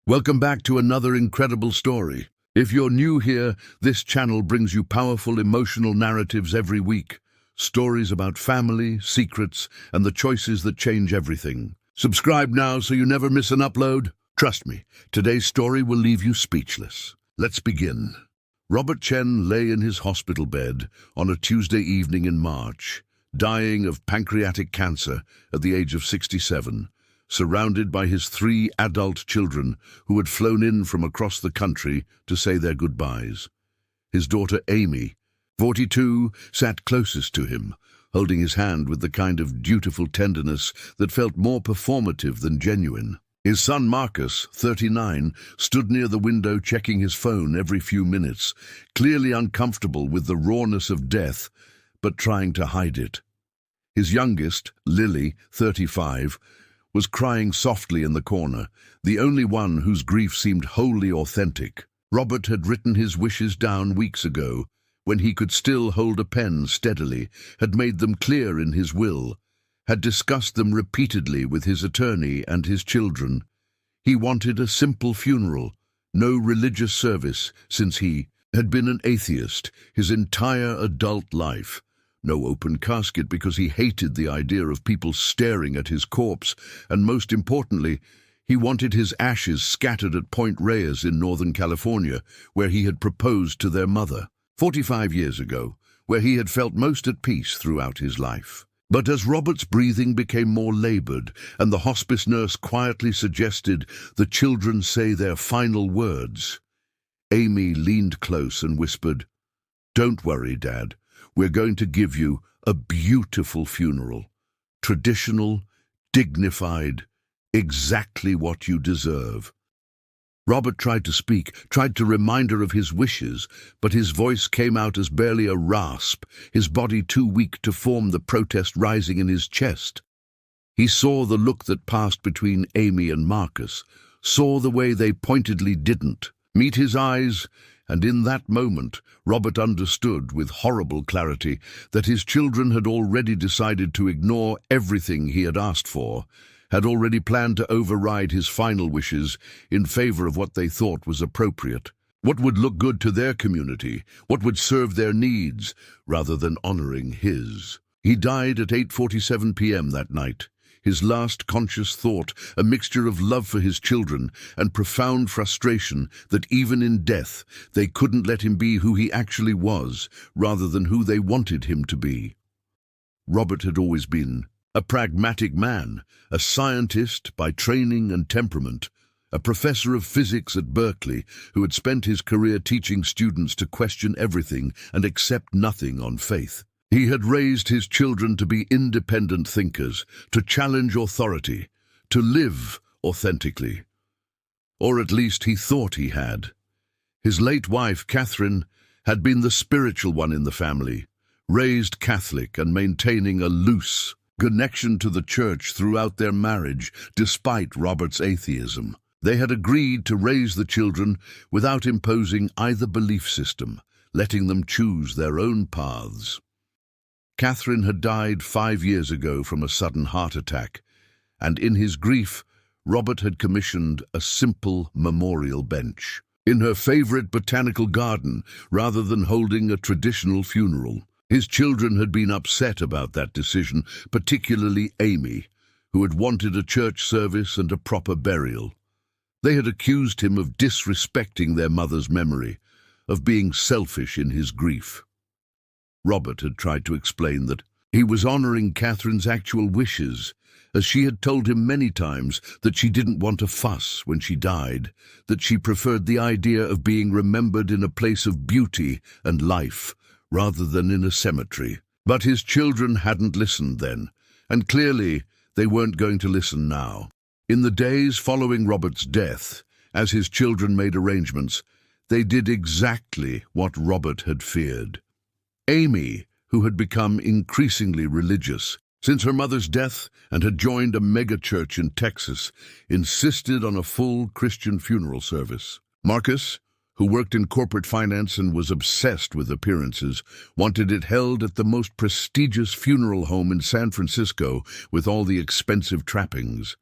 Welcome back to another incredible story. If you're new here, this channel brings you powerful emotional narratives every week. Stories about family, secrets, and the choices that change everything. Subscribe now so you never miss an upload. Trust me, today's story will leave you speechless. Let's begin. Robert Chen lay in his hospital bed on a Tuesday evening in March, dying of pancreatic cancer at the age of 67. Surrounded by his 3 adult children who had flown in from across the country to say their goodbyes. His daughter Amy, 42, sat closest to him, holding his hand with the kind of dutiful tenderness that felt more performative than genuine. His son Marcus, 39, stood near the window checking his phone every few minutes, clearly uncomfortable with the rawness of death, but trying to hide it. His youngest, Lily, 35, was crying softly in the corner, the only one whose grief seemed wholly authentic. Robert had written his wishes down weeks ago, when he could still hold a pen steadily, had made them clear in his will, had discussed them repeatedly with his attorney and his children. He wanted a simple funeral, no religious service, since he had been an atheist his entire adult life. No open casket because he hated the idea of people staring at his corpse, and most importantly, he wanted his ashes scattered at Point Reyes in Northern California, where he had proposed to their mother 45 years ago, where he had felt most at peace throughout his life. But as Robert's breathing became more labored, and the hospice nurse quietly suggested the children say their final words, Amy leaned close and whispered, "Don't worry, Dad. We're going to give you a beautiful funeral. Traditional, dignified, exactly what you deserve." Robert tried to speak, tried to remind her of his wishes, but his voice came out as barely a rasp, his body too weak to form the protest rising in his chest. He saw the look that passed between Amy and Marcus, saw the way they pointedly didn't meet his eyes, and in that moment, Robert understood with horrible clarity that his children had already decided to ignore everything he had asked for, had already planned to override his final wishes in favor of what they thought was appropriate, what would look good to their community, what would serve their needs, rather than honoring his. He died at 8:47 p.m. that night. His last conscious thought, a mixture of love for his children and profound frustration that even in death they couldn't let him be who he actually was, rather than who they wanted him to be. Robert had always been a pragmatic man, a scientist by training and temperament, a professor of physics at Berkeley who had spent his career teaching students to question everything and accept nothing on faith. He had raised his children to be independent thinkers, to challenge authority, to live authentically. Or at least he thought he had. His late wife, Catherine, had been the spiritual one in the family, raised Catholic and maintaining a loose connection to the church throughout their marriage, despite Robert's atheism. They had agreed to raise the children without imposing either belief system, letting them choose their own paths. Catherine had died 5 years ago from a sudden heart attack, and in his grief, Robert had commissioned a simple memorial bench in her favorite botanical garden rather than holding a traditional funeral. His children had been upset about that decision, particularly Amy, who had wanted a church service and a proper burial. They had accused him of disrespecting their mother's memory, of being selfish in his grief. Robert had tried to explain that he was honoring Catherine's actual wishes, as she had told him many times that she didn't want a fuss when she died, that she preferred the idea of being remembered in a place of beauty and life, rather than in a cemetery. But his children hadn't listened then, and clearly they weren't going to listen now. In the days following Robert's death, as his children made arrangements, they did exactly what Robert had feared. Amy, who had become increasingly religious since her mother's death and had joined a megachurch in Texas, insisted on a full Christian funeral service. Marcus, who worked in corporate finance and was obsessed with appearances, wanted it held at the most prestigious funeral home in San Francisco with all the expensive trappings.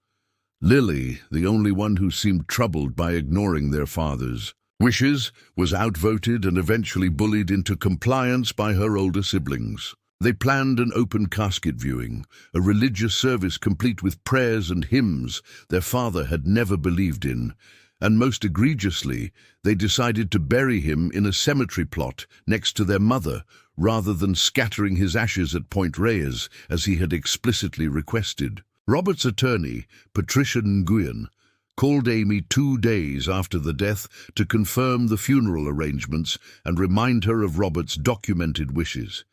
Lily, the only one who seemed troubled by ignoring their father's wishes, was outvoted and eventually bullied into compliance by her older siblings. They planned an open casket viewing, a religious service complete with prayers and hymns their father had never believed in, and most egregiously, they decided to bury him in a cemetery plot next to their mother, rather than scattering his ashes at Point Reyes, as he had explicitly requested. Robert's attorney, Patricia Nguyen, called Amy 2 days after the death to confirm the funeral arrangements and remind her of Robert's documented wishes.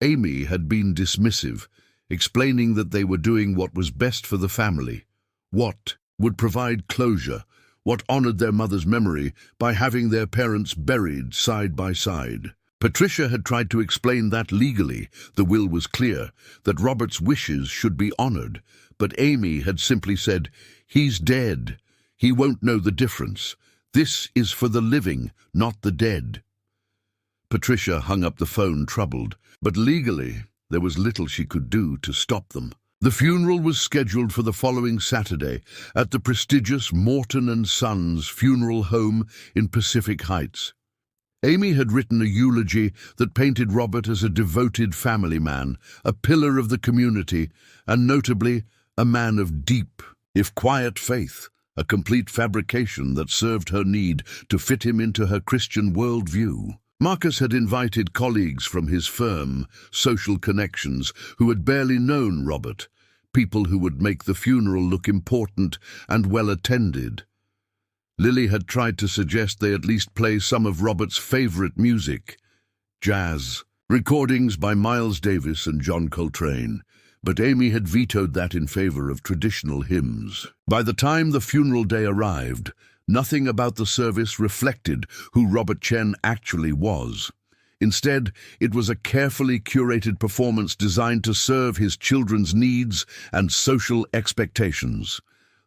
Amy had been dismissive, explaining that they were doing what was best for the family, what would provide closure, what honored their mother's memory by having their parents buried side by side. Patricia had tried to explain that legally the will was clear, that Robert's wishes should be honored, but Amy had simply said, "He's dead. He won't know the difference. This is for the living, not the dead." Patricia hung up the phone troubled, but legally there was little she could do to stop them. The funeral was scheduled for the following Saturday at the prestigious Morton and Sons Funeral Home in Pacific Heights. Amy had written a eulogy that painted Robert as a devoted family man, a pillar of the community, and notably, a man of deep, if quiet faith, a complete fabrication that served her need to fit him into her Christian worldview. Marcus had invited colleagues from his firm, social connections, who had barely known Robert, people who would make the funeral look important and well-attended. Lily had tried to suggest they at least play some of Robert's favorite music, jazz, recordings by Miles Davis and John Coltrane, but Amy had vetoed that in favor of traditional hymns. By the time the funeral day arrived, nothing about the service reflected who Robert Chen actually was. Instead, it was a carefully curated performance designed to serve his children's needs and social expectations.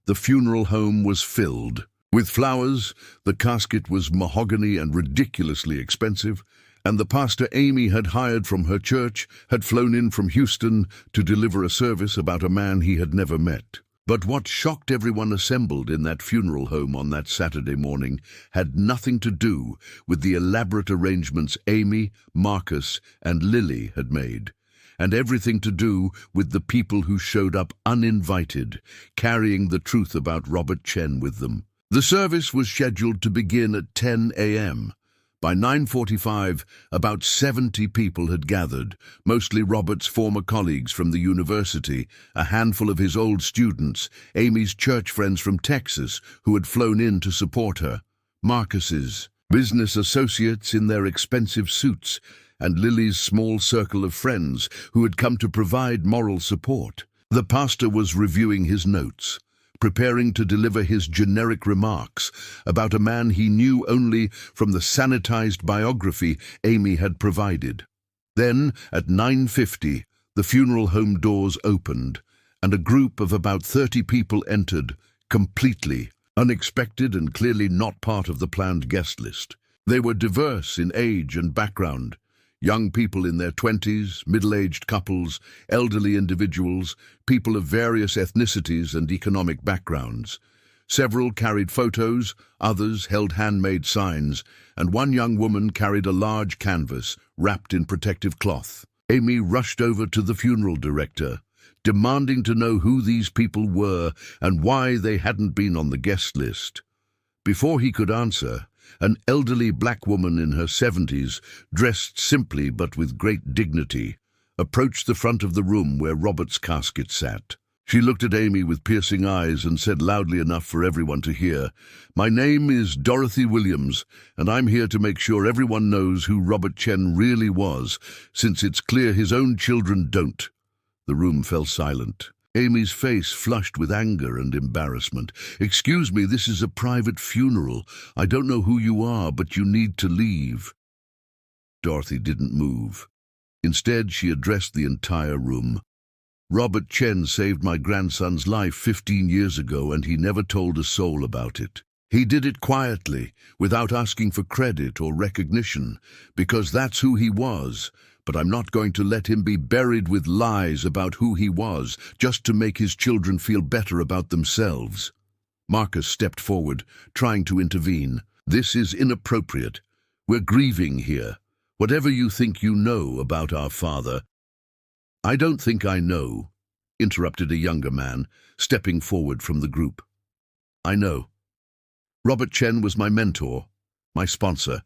The funeral home was filled with flowers, the casket was mahogany and ridiculously expensive, and the pastor Amy had hired from her church had flown in from Houston to deliver a service about a man he had never met. But what shocked everyone assembled in that funeral home on that Saturday morning had nothing to do with the elaborate arrangements Amy, Marcus, and Lily had made, and everything to do with the people who showed up uninvited, carrying the truth about Robert Chen with them. The service was scheduled to begin at 10 a.m. By 9:45, about 70 people had gathered, mostly Robert's former colleagues from the university, a handful of his old students, Amy's church friends from Texas who had flown in to support her, Marcus's business associates in their expensive suits, and Lily's small circle of friends who had come to provide moral support. The pastor was reviewing his notes, preparing to deliver his generic remarks about a man he knew only from the sanitized biography Amy had provided. Then, at 9:50, the funeral home doors opened, and a group of about 30 people entered, completely unexpected and clearly not part of the planned guest list. They were diverse in age and background. Young people in their 20s, middle-aged couples, elderly individuals, people of various ethnicities and economic backgrounds. Several carried photos, others held handmade signs, and one young woman carried a large canvas wrapped in protective cloth. Amy rushed over to the funeral director, demanding to know who these people were and why they hadn't been on the guest list. Before he could answer, an elderly black woman in her 70s, dressed simply but with great dignity, approached the front of the room where Robert's casket sat. She looked at Amy with piercing eyes and said loudly enough for everyone to hear, "My name is Dorothy Williams, and I'm here to make sure everyone knows who Robert Chen really was, since it's clear his own children don't." The room fell silent. Amy's face flushed with anger and embarrassment. "Excuse me, this is a private funeral. I don't know who you are, but you need to leave." Dorothy didn't move. Instead, she addressed the entire room. "Robert Chen saved my grandson's life 15 years ago, and he never told a soul about it. He did it quietly, without asking for credit or recognition, because that's who he was. but I'm not going to let him be buried with lies about who he was just to make his children feel better about themselves." Marcus stepped forward, trying to intervene. "This is inappropriate. We're grieving here. Whatever you think you know about our father—" "I don't think I know," interrupted a younger man, stepping forward from the group. "I know. Robert Chen was my mentor, my sponsor,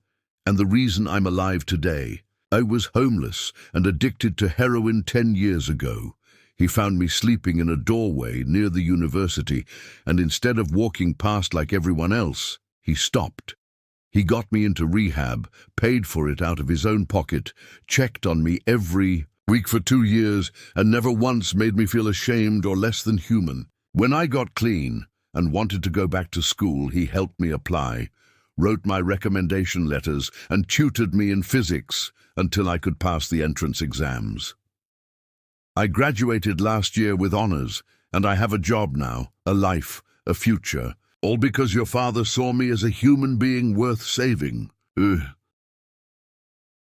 and the reason I'm alive today. I was homeless and addicted to heroin 10 years ago. He found me sleeping in a doorway near the university, and instead of walking past like everyone else, he stopped. He got me into rehab, paid for it out of his own pocket, checked on me every week for 2 years, and never once made me feel ashamed or less than human. When I got clean and wanted to go back to school, he helped me apply, wrote my recommendation letters, and tutored me in physics until I could pass the entrance exams. I graduated last year with honors, and I have a job now, a life, a future, all because your father saw me as a human being worth saving."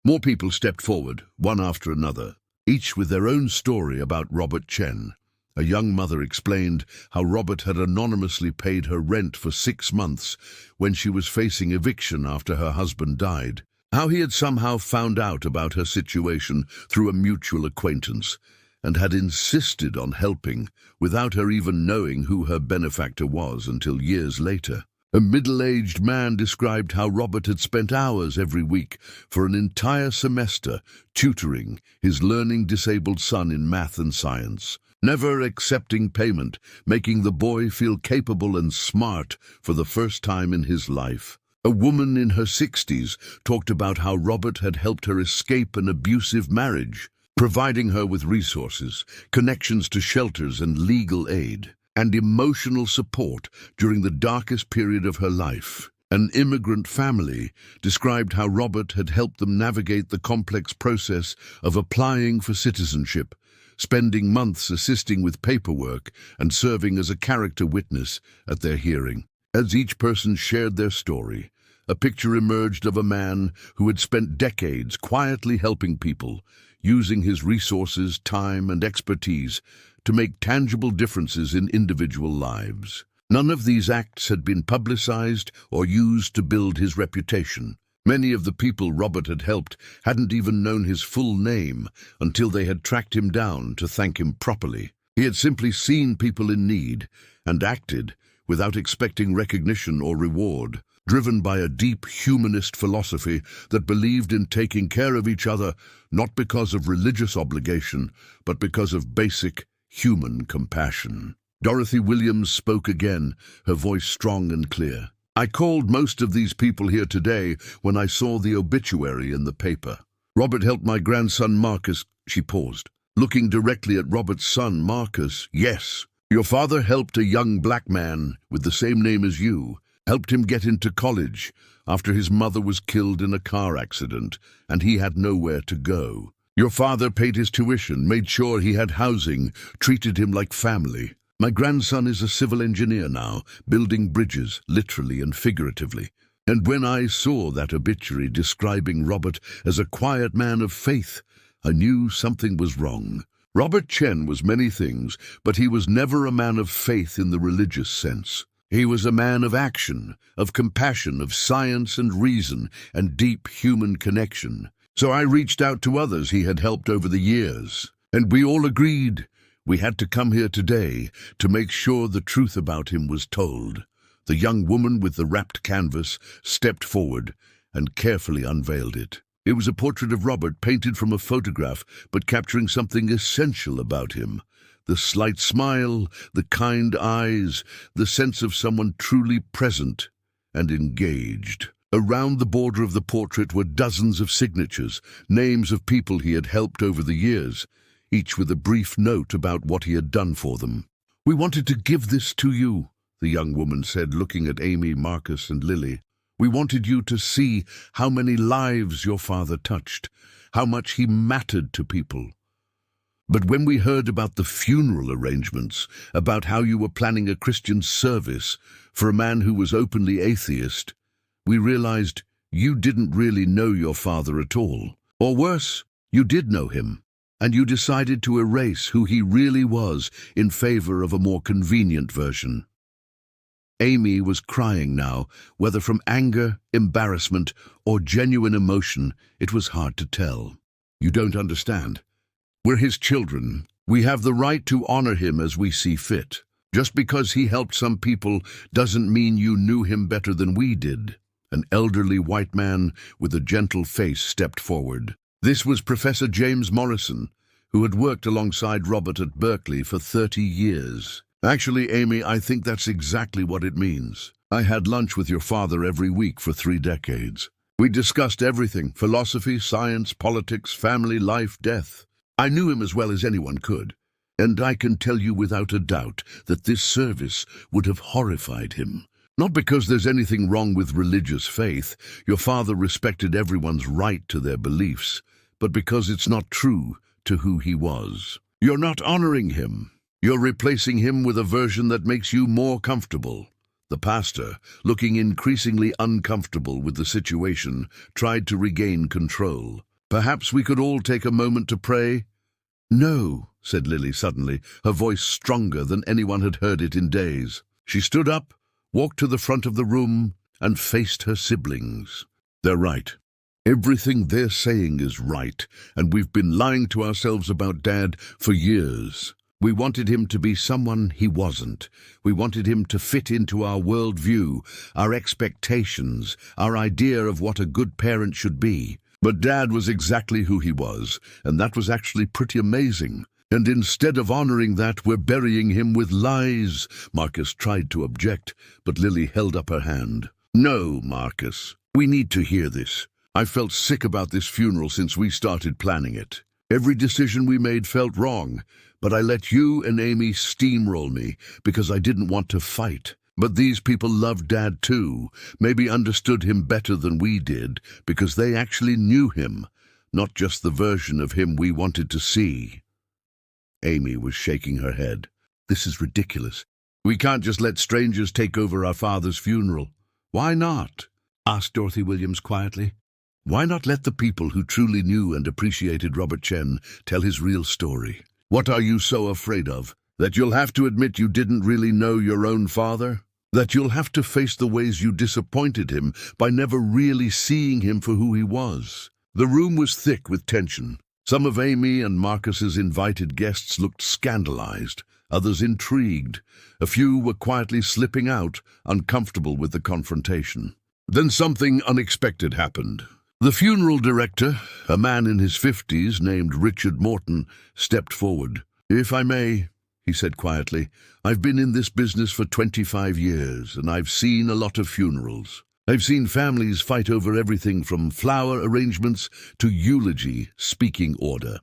More people stepped forward, one after another, each with their own story about Robert Chen. A young mother explained how Robert had anonymously paid her rent for 6 months when she was facing eviction after her husband died. How he had somehow found out about her situation through a mutual acquaintance and had insisted on helping without her even knowing who her benefactor was until years later. A middle-aged man described how Robert had spent hours every week for an entire semester tutoring his learning-disabled son in math and science, never accepting payment, making the boy feel capable and smart for the first time in his life. A woman in her 60s talked about how Robert had helped her escape an abusive marriage, providing her with resources, connections to shelters and legal aid, and emotional support during the darkest period of her life. An immigrant family described how Robert had helped them navigate the complex process of applying for citizenship, spending months assisting with paperwork and serving as a character witness at their hearing. As each person shared their story, a picture emerged of a man who had spent decades quietly helping people, using his resources, time, and expertise to make tangible differences in individual lives. None of these acts had been publicized or used to build his reputation. Many of the people Robert had helped hadn't even known his full name until they had tracked him down to thank him properly. He had simply seen people in need and acted without expecting recognition or reward, driven by a deep humanist philosophy that believed in taking care of each other not because of religious obligation, but because of basic human compassion. Dorothy Williams spoke again, her voice strong and clear. "I called most of these people here today when I saw the obituary in the paper. Robert helped my grandson Marcus." She paused, looking directly at Robert's son Marcus. "Yes, your father helped a young black man with the same name as you, helped him get into college after his mother was killed in a car accident and he had nowhere to go. Your father paid his tuition, made sure he had housing, treated him like family. My grandson is a civil engineer now, building bridges, literally and figuratively. And when I saw that obituary describing Robert as a quiet man of faith, I knew something was wrong. Robert Chen was many things, but he was never a man of faith in the religious sense. He was a man of action, of compassion, of science and reason, and deep human connection. So I reached out to others he had helped over the years, and we all agreed we had to come here today to make sure the truth about him was told." The young woman with the wrapped canvas stepped forward and carefully unveiled it. It was a portrait of Robert painted from a photograph, but capturing something essential about him. The slight smile, the kind eyes, the sense of someone truly present and engaged. Around the border of the portrait were dozens of signatures, names of people he had helped over the years, each with a brief note about what he had done for them. "We wanted to give this to you," the young woman said, looking at Amy, Marcus, and Lily. "We wanted you to see how many lives your father touched, how much he mattered to people. But when we heard about the funeral arrangements, about how you were planning a Christian service for a man who was openly atheist, we realized you didn't really know your father at all. Or worse, You did know him, and you decided to erase who he really was in favor of a more convenient version. Amy was crying now, whether from anger, embarrassment, or genuine emotion, it was hard to tell. You don't understand. We're his children. We have the right to honor him as we see fit. Just because he helped some people doesn't mean you knew him better than we did. An elderly white man with a gentle face stepped forward. This was Professor James Morrison, who had worked alongside Robert at Berkeley for 30 years. Actually, Amy, I think that's exactly what it means. I had lunch with your father every week for 3 decades. We discussed everything: philosophy, science, politics, family, life, death. I knew him as well as anyone could, and I can tell you without a doubt that this service would have horrified him. Not because there's anything wrong with religious faith. Your father respected everyone's right to their beliefs, but because it's not true to who he was. You're not honoring him. You're replacing him with a version that makes you more comfortable. The pastor, looking increasingly uncomfortable with the situation, tried to regain control. Perhaps we could all take a moment to pray? No, said Lily suddenly, her voice stronger than anyone had heard it in days. She stood up, walked to the front of the room, and faced her siblings. They're right. Everything they're saying is right, and we've been lying to ourselves about Dad for years. We wanted him to be someone he wasn't. We wanted him to fit into our worldview, our expectations, our idea of what a good parent should be. But Dad was exactly who he was, and that was actually pretty amazing. And instead of honoring that, we're burying him with lies. Marcus tried to object, but Lily held up her hand. No, Marcus, we need to hear this. I've felt sick about this funeral since we started planning it. Every decision we made felt wrong, but I let you and Amy steamroll me because I didn't want to fight. But these people loved Dad too, maybe understood him better than we did, because they actually knew him, not just the version of him we wanted to see. Amy was shaking her head. This is ridiculous. We can't just let strangers take over our father's funeral. Why not? Asked Dorothy Williams quietly. Why not let the people who truly knew and appreciated Robert Chen tell his real story? What are you so afraid of? That you'll have to admit you didn't really know your own father? That you'll have to face the ways you disappointed him by never really seeing him for who he was? The room was thick with tension. Some of Amy and Marcus's invited guests looked scandalized, others intrigued. A few were quietly slipping out, uncomfortable with the confrontation. Then something unexpected happened. The funeral director, a man in his 50s named Richard Morton, stepped forward. "If I may," he said quietly, "I've been in this business for 25 years, and I've seen a lot of funerals. I've seen families fight over everything from flower arrangements to eulogy speaking order.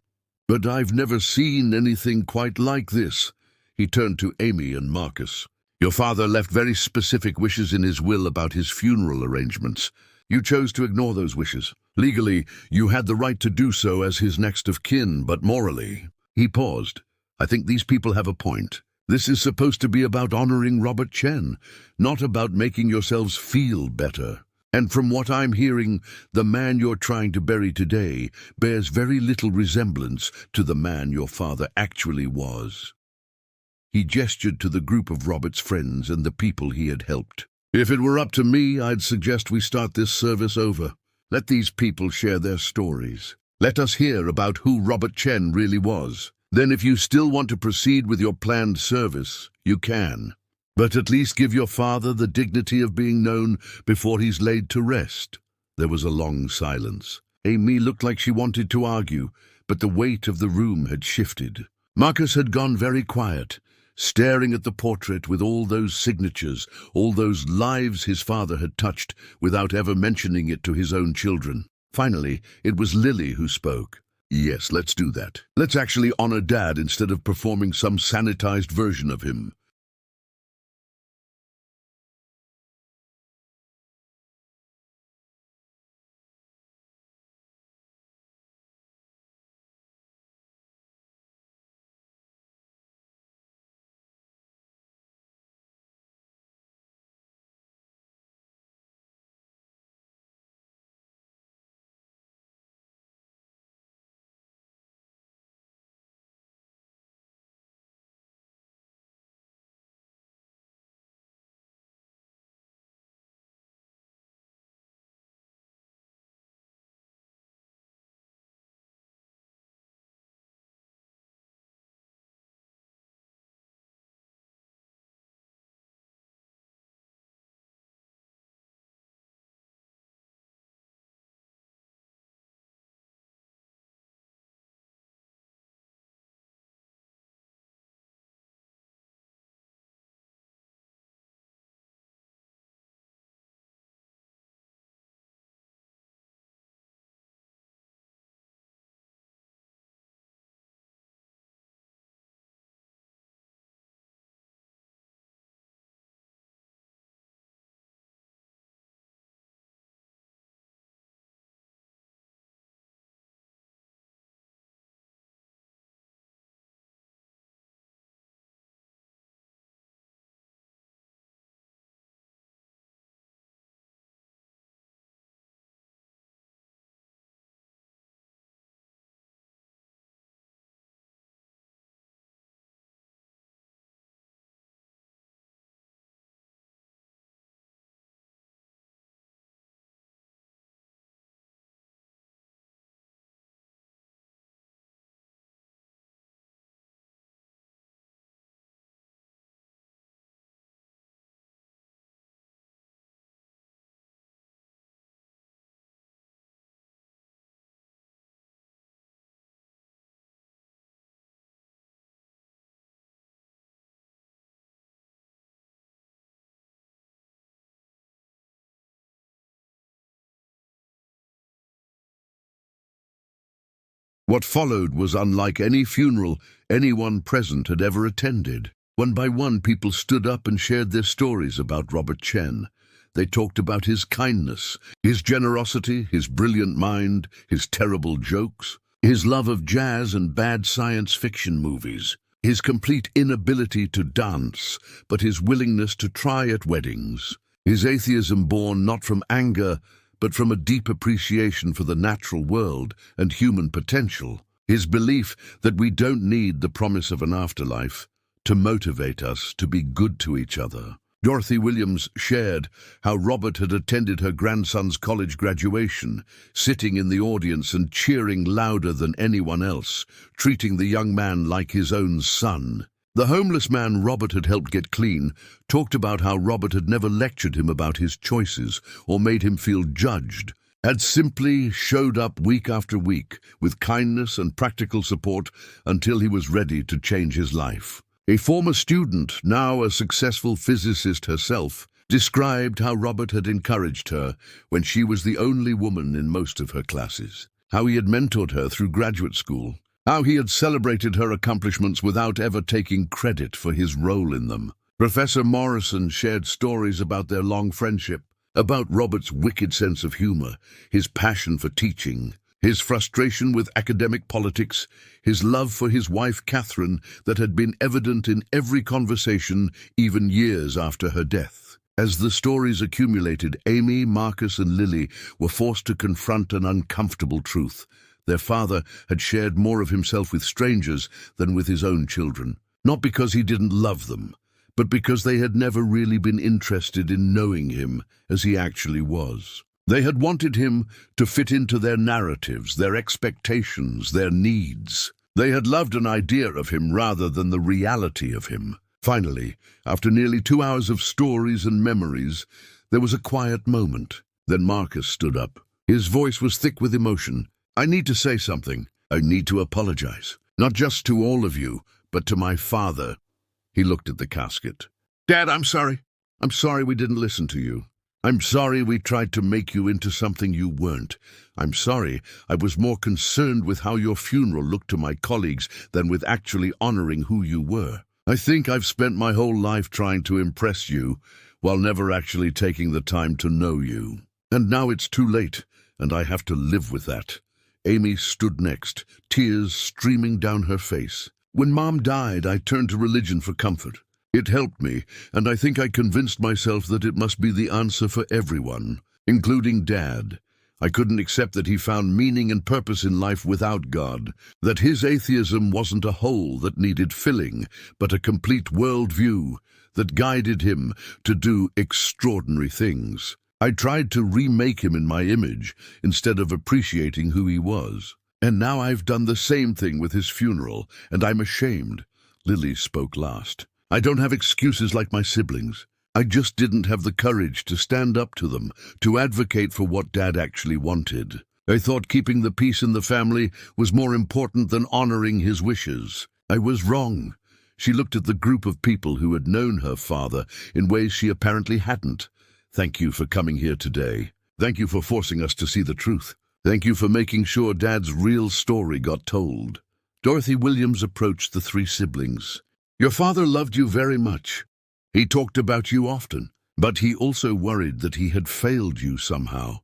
But I've never seen anything quite like this." He turned to Amy and Marcus. "Your father left very specific wishes in his will about his funeral arrangements. You chose to ignore those wishes. Legally, you had the right to do so as his next of kin, but morally..." He paused. "I think these people have a point. This is supposed to be about honoring Robert Chen, not about making yourselves feel better. And from what I'm hearing, the man you're trying to bury today bears very little resemblance to the man your father actually was." He gestured to the group of Robert's friends and the people he had helped. "If it were up to me, I'd suggest we start this service over. Let these people share their stories. Let us hear about who Robert Chen really was. Then if you still want to proceed with your planned service, you can. But at least give your father the dignity of being known before he's laid to rest." There was a long silence. Amy looked like she wanted to argue, but the weight of the room had shifted. Marcus had gone very quiet, staring at the portrait with all those signatures, all those lives his father had touched without ever mentioning it to his own children. Finally, it was Lily who spoke. "Yes, let's do that. Let's actually honor Dad instead of performing some sanitized version of him." What followed was unlike any funeral anyone present had ever attended. One by one, people stood up and shared their stories about Robert Chen. They talked about his kindness, his generosity, his brilliant mind, his terrible jokes, his love of jazz and bad science fiction movies, his complete inability to dance, but his willingness to try at weddings, his atheism born not from anger, but from a deep appreciation for the natural world and human potential, his belief that we don't need the promise of an afterlife to motivate us to be good to each other. Dorothy Williams shared how Robert had attended her grandson's college graduation, sitting in the audience and cheering louder than anyone else, treating the young man like his own son. The homeless man Robert had helped get clean talked about how Robert had never lectured him about his choices or made him feel judged, had simply showed up week after week with kindness and practical support until he was ready to change his life. A former student, now a successful physicist herself, described how Robert had encouraged her when she was the only woman in most of her classes, how he had mentored her through graduate school, how he had celebrated her accomplishments without ever taking credit for his role in them. Professor Morrison shared stories about their long friendship, about Robert's wicked sense of humor, his passion for teaching, his frustration with academic politics, his love for his wife Catherine that had been evident in every conversation, even years after her death. As the stories accumulated, Amy, Marcus, and Lily were forced to confront an uncomfortable truth. Their father had shared more of himself with strangers than with his own children, not because he didn't love them, but because they had never really been interested in knowing him as he actually was. They had wanted him to fit into their narratives, their expectations, their needs. They had loved an idea of him rather than the reality of him. Finally, after nearly 2 hours of stories and memories, there was a quiet moment. Then Marcus stood up. His voice was thick with emotion. "I need to say something. I need to apologize. Not just to all of you, but to my father." He looked at the casket. "Dad, I'm sorry. I'm sorry we didn't listen to you. I'm sorry we tried to make you into something you weren't. I'm sorry I was more concerned with how your funeral looked to my colleagues than with actually honoring who you were. I think I've spent my whole life trying to impress you while never actually taking the time to know you. And now it's too late, and I have to live with that." Amy stood next, tears streaming down her face. "When Mom died, I turned to religion for comfort. It helped me, and I think I convinced myself that it must be the answer for everyone, including Dad. I couldn't accept that he found meaning and purpose in life without God, that his atheism wasn't a hole that needed filling, but a complete worldview that guided him to do extraordinary things. I tried to remake him in my image instead of appreciating who he was. And now I've done the same thing with his funeral, and I'm ashamed." Lily spoke last. "I don't have excuses like my siblings. I just didn't have the courage to stand up to them, to advocate for what Dad actually wanted. I thought keeping the peace in the family was more important than honoring his wishes. I was wrong." She looked at the group of people who had known her father in ways she apparently hadn't. "Thank you for coming here today. Thank you for forcing us to see the truth. Thank you for making sure Dad's real story got told." Dorothy Williams approached the 3 siblings. "Your father loved you very much. He talked about you often, but he also worried that he had failed you somehow,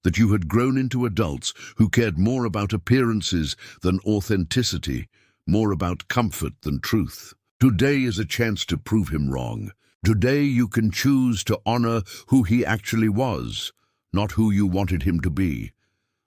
that you had grown into adults who cared more about appearances than authenticity, more about comfort than truth. Today is a chance to prove him wrong. Today you can choose to honor who he actually was, not who you wanted him to be."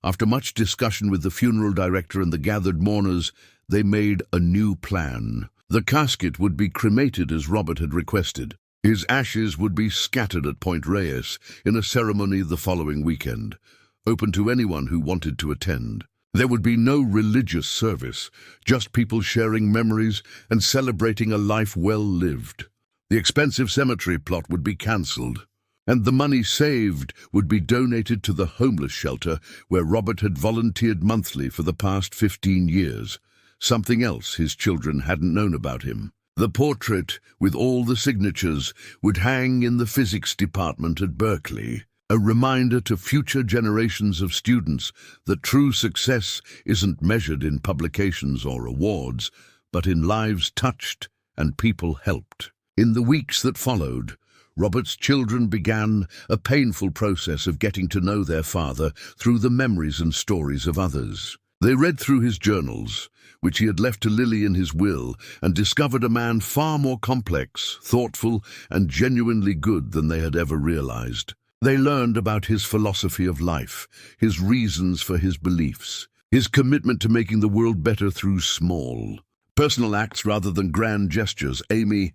After much discussion with the funeral director and the gathered mourners, they made a new plan. The casket would be cremated as Robert had requested. His ashes would be scattered at Point Reyes in a ceremony the following weekend, open to anyone who wanted to attend. There would be no religious service, just people sharing memories and celebrating a life well lived. The expensive cemetery plot would be cancelled, and the money saved would be donated to the homeless shelter where Robert had volunteered monthly for the past 15 years, something else his children hadn't known about him. The portrait, with all the signatures, would hang in the physics department at Berkeley. a reminder to future generations of students that true success isn't measured in publications or awards, but in lives touched and people helped. In the weeks that followed, Robert's children began a painful process of getting to know their father through the memories and stories of others. They read through his journals, which he had left to Lily in his will, and discovered a man far more complex, thoughtful, and genuinely good than they had ever realized. They learned about his philosophy of life, his reasons for his beliefs, his commitment to making the world better through small, personal acts rather than grand gestures. Amy,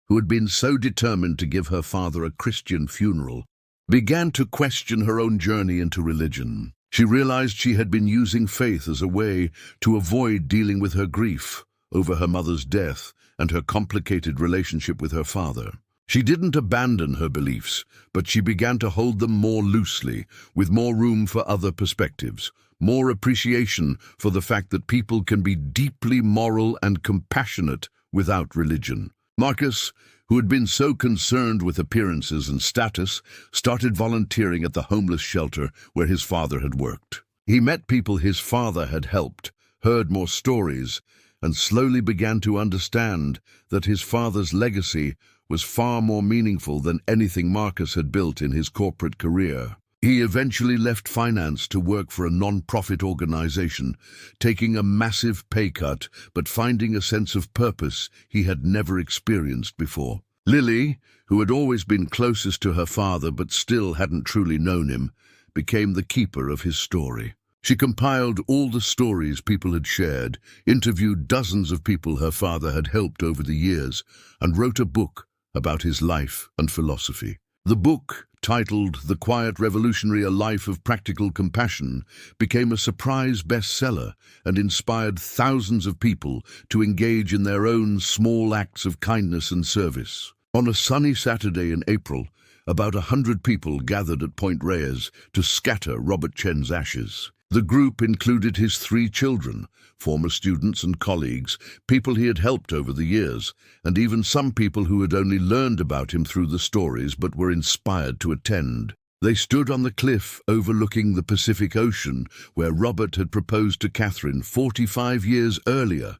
who had been so determined to give her father a Christian funeral, began to question her own journey into religion. She realized she had been using faith as a way to avoid dealing with her grief over her mother's death and her complicated relationship with her father. She didn't abandon her beliefs, but she began to hold them more loosely, with more room for other perspectives, more appreciation for the fact that people can be deeply moral and compassionate without religion. Marcus, who had been so concerned with appearances and status, started volunteering at the homeless shelter where his father had worked. He met people his father had helped, heard more stories, and slowly began to understand that his father's legacy was far more meaningful than anything Marcus had built in his corporate career. He eventually left finance to work for a non-profit organization, taking a massive pay cut but finding a sense of purpose he had never experienced before. Lily, who had always been closest to her father but still hadn't truly known him, became the keeper of his story. She compiled all the stories people had shared, interviewed dozens of people her father had helped over the years, and wrote a book about his life and philosophy. The book, titled The Quiet Revolutionary: A Life of Practical Compassion, became a surprise bestseller and inspired thousands of people to engage in their own small acts of kindness and service. On a sunny Saturday in April, about 100 people gathered at Point Reyes to scatter Robert Chen's ashes. The group included his 3 children, former students and colleagues, people he had helped over the years, and even some people who had only learned about him through the stories but were inspired to attend. They stood on the cliff overlooking the Pacific Ocean where Robert had proposed to Catherine 45 years earlier,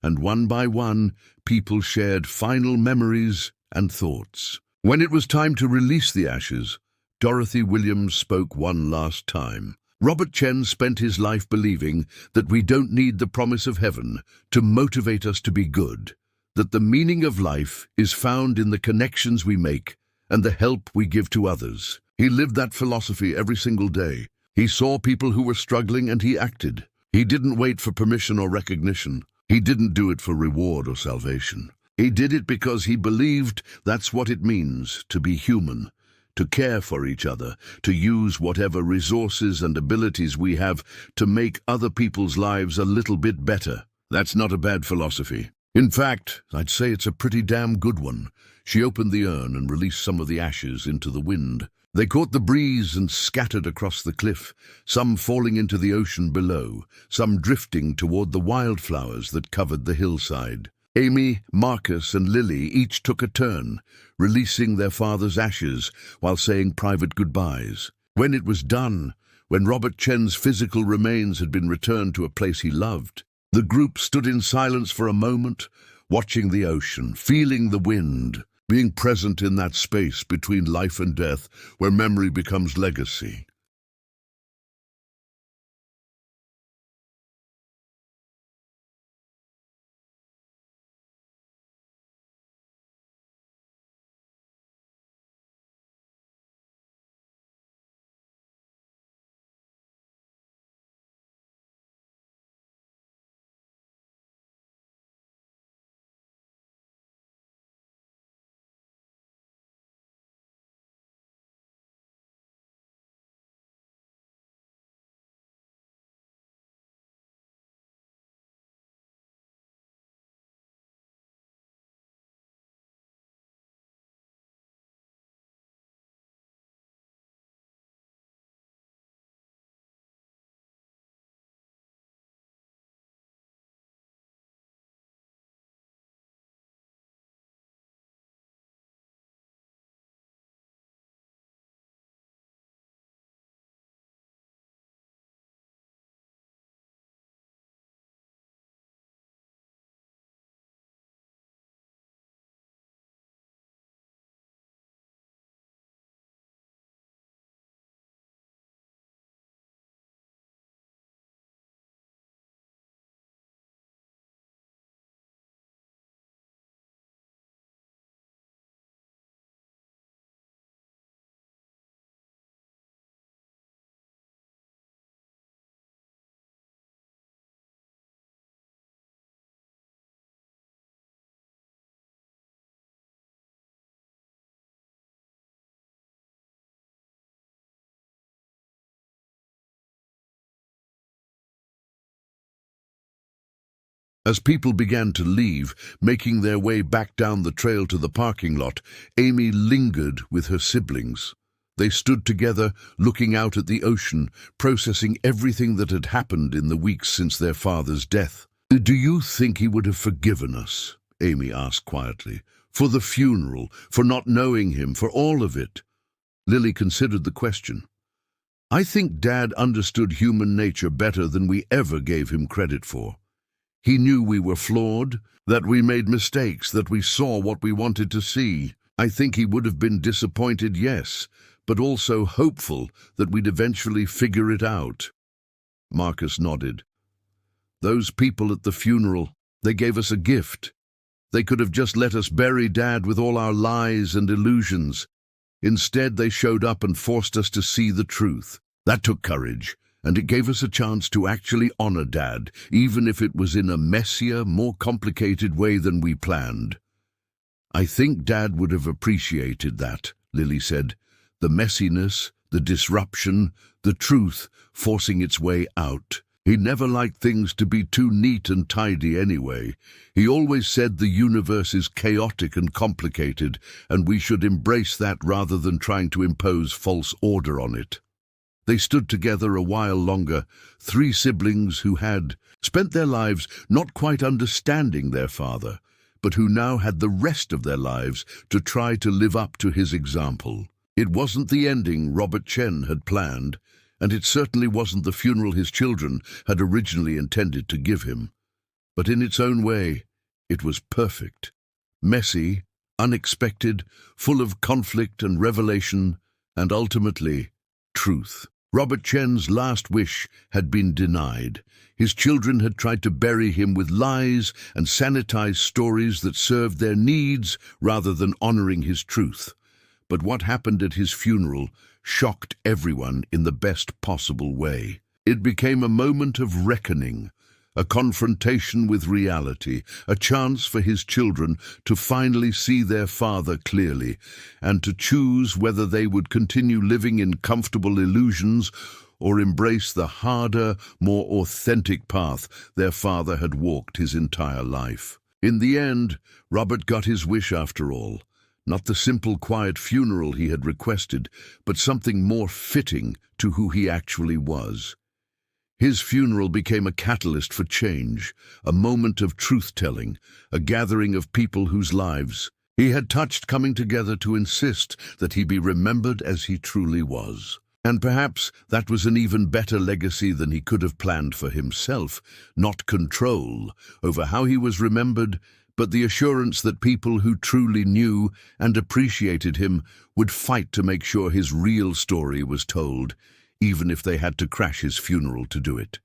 and one by one, people shared final memories and thoughts. When it was time to release the ashes, Dorothy Williams spoke one last time. Robert Chen spent his life believing that we don't need the promise of heaven to motivate us to be good, that the meaning of life is found in the connections we make and the help we give to others. He lived that philosophy every single day. He saw people who were struggling and he acted. He didn't wait for permission or recognition. He didn't do it for reward or salvation. He did it because he believed that's what it means to be human, to care for each other, to use whatever resources and abilities we have to make other people's lives a little bit better. That's not a bad philosophy. In fact, I'd say it's a pretty damn good one. She opened the urn and released some of the ashes into the wind. They caught the breeze and scattered across the cliff, some falling into the ocean below, some drifting toward the wildflowers that covered the hillside. Amy, Marcus, and Lily each took a turn, releasing their father's ashes while saying private goodbyes. When it was done, when Robert Chen's physical remains had been returned to a place he loved, the group stood in silence for a moment, watching the ocean, feeling the wind, being present in that space between life and death where memory becomes legacy. As people began to leave, making their way back down the trail to the parking lot, Amy lingered with her siblings. They stood together, looking out at the ocean, processing everything that had happened in the weeks since their father's death. "Do you think he would have forgiven us?" Amy asked quietly. "For the funeral, for not knowing him, for all of it?" Lily considered the question. "I think Dad understood human nature better than we ever gave him credit for. He knew we were flawed, that we made mistakes, that we saw what we wanted to see. I think he would have been disappointed, yes, but also hopeful that we'd eventually figure it out." Marcus nodded. "Those people at the funeral, they gave us a gift. They could have just let us bury Dad with all our lies and illusions. Instead, they showed up and forced us to see the truth. That took courage, and it gave us a chance to actually honor Dad, even if it was in a messier, more complicated way than we planned." "I think Dad would have appreciated that," Lily said. "The messiness, the disruption, the truth forcing its way out. He never liked things to be too neat and tidy anyway. He always said the universe is chaotic and complicated, and we should embrace that rather than trying to impose false order on it." They stood together a while longer, three siblings who had spent their lives not quite understanding their father, but who now had the rest of their lives to try to live up to his example. It wasn't the ending Robert Chen had planned, and it certainly wasn't the funeral his children had originally intended to give him. But in its own way, it was perfect. Messy, unexpected, full of conflict and revelation, and ultimately, truth. Robert Chen's last wish had been denied. His children had tried to bury him with lies and sanitize stories that served their needs rather than honoring his truth. But what happened at his funeral shocked everyone in the best possible way. It became a moment of reckoning, a confrontation with reality, a chance for his children to finally see their father clearly and to choose whether they would continue living in comfortable illusions or embrace the harder, more authentic path their father had walked his entire life. In the end, Robert got his wish after all. Not the simple, quiet funeral he had requested, but something more fitting to who he actually was. His funeral became a catalyst for change, a moment of truth-telling, a gathering of people whose lives he had touched coming together to insist that he be remembered as he truly was. And perhaps that was an even better legacy than he could have planned for himself, not control over how he was remembered, but the assurance that people who truly knew and appreciated him would fight to make sure his real story was told, even if they had to crash his funeral to do it.